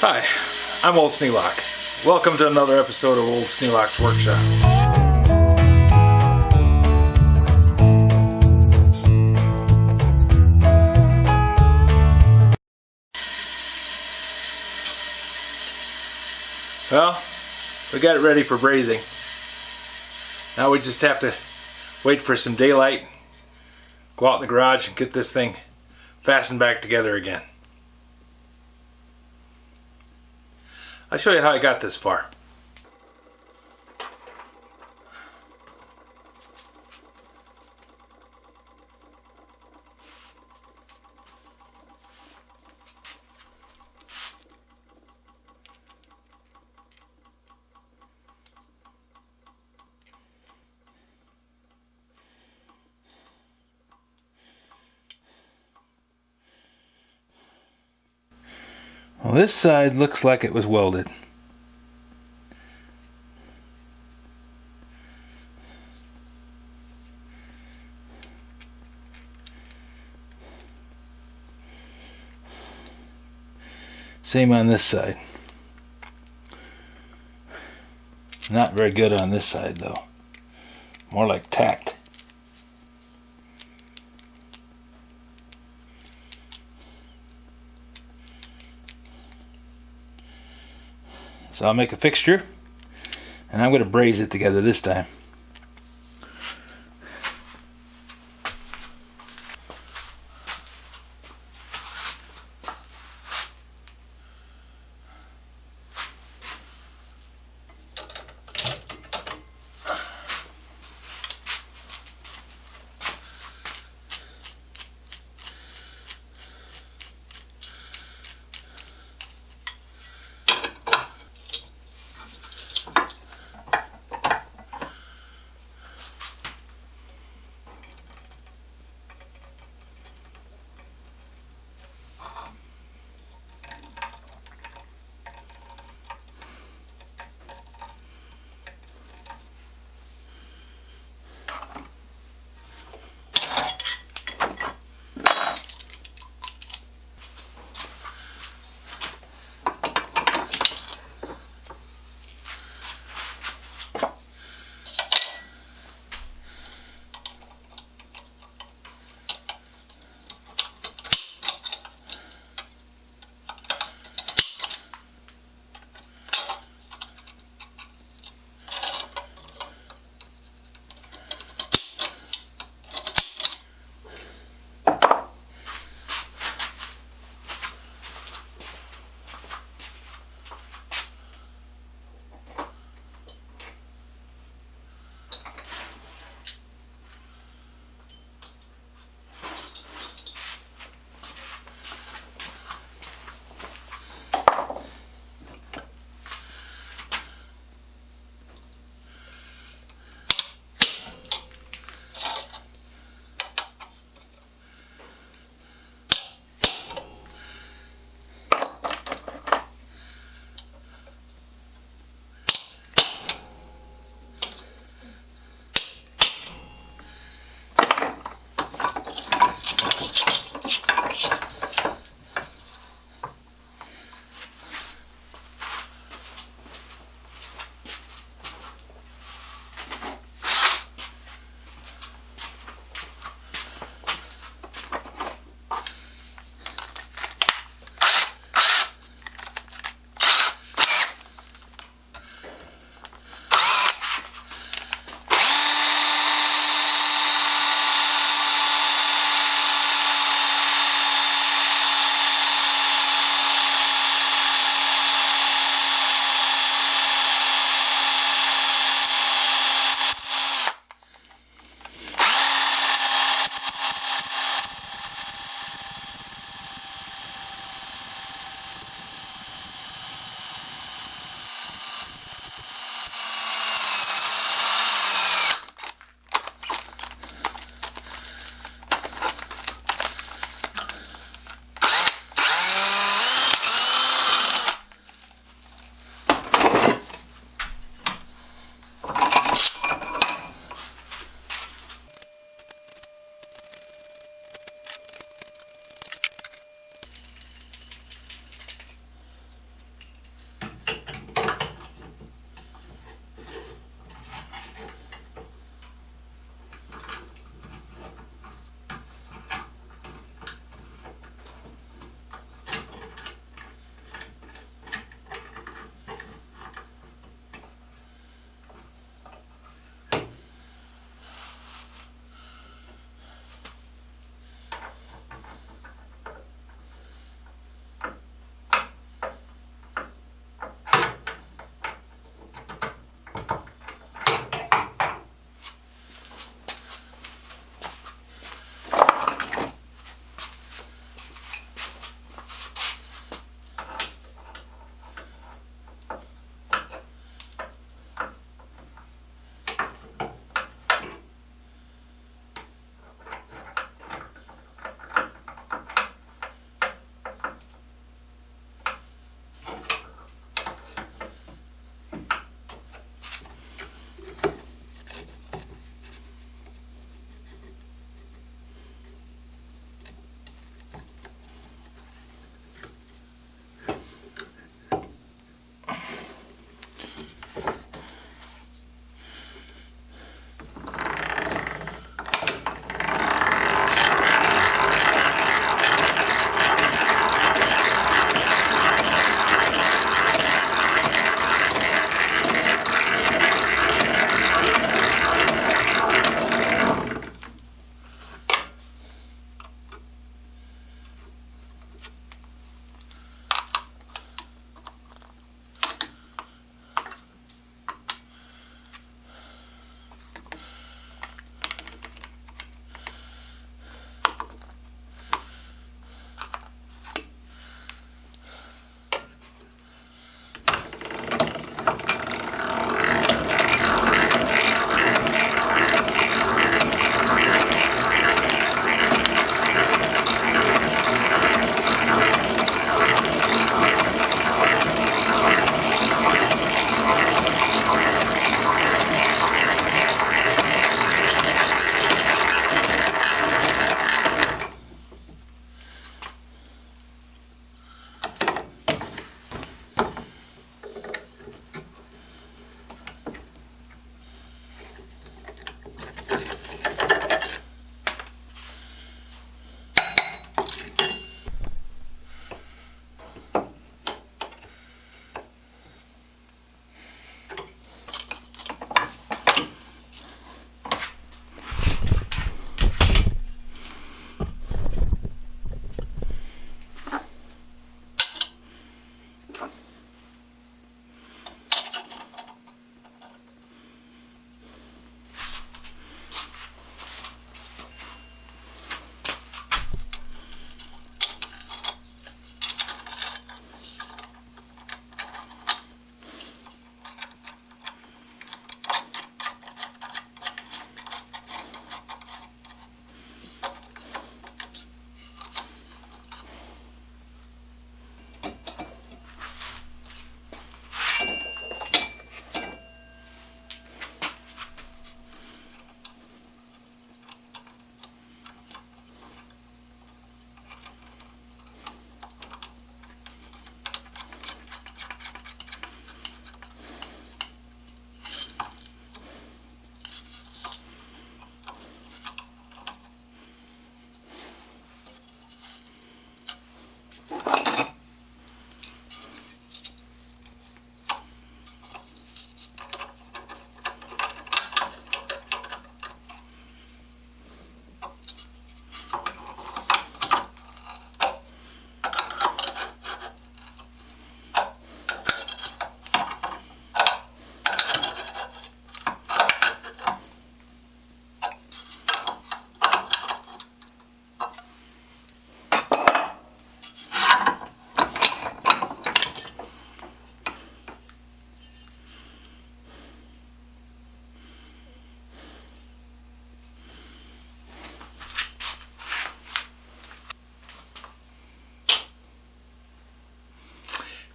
Hi, I'm Old Sneelock. Welcome to another episode of Old Sneelock's Workshop. Well, we got it ready for brazing. Now we just have to wait for some daylight, go out in the garage and get this thing fastened back together again. I'll show you how I got this far. Well, this side looks like it was welded. Same on this side. Not very good on this side though. More like tacked. So I'll make a fixture and I'm going to braze it together this time.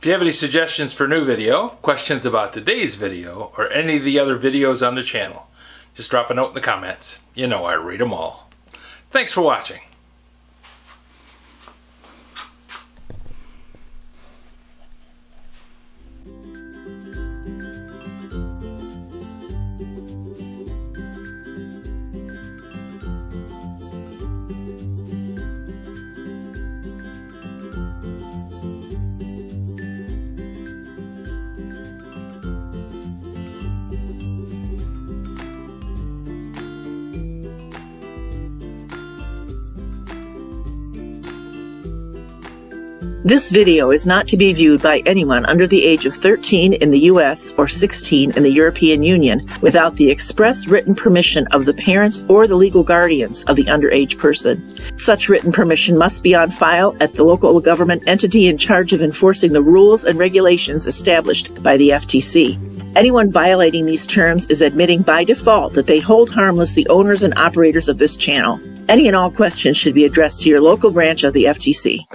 If you have any suggestions for new video, questions about today's video, or any of the other videos on the channel, just drop a note in the comments. You know I read them all. Thanks for watching. This video is not to be viewed by anyone under the age of 13 in the U.S. or 16 in the European Union without the express written permission of the parents or the legal guardians of the underage person. Such written permission must be on file at the local government entity in charge of enforcing the rules and regulations established by the FTC. Anyone violating these terms is admitting by default that they hold harmless the owners and operators of this channel. Any and all questions should be addressed to your local branch of the FTC.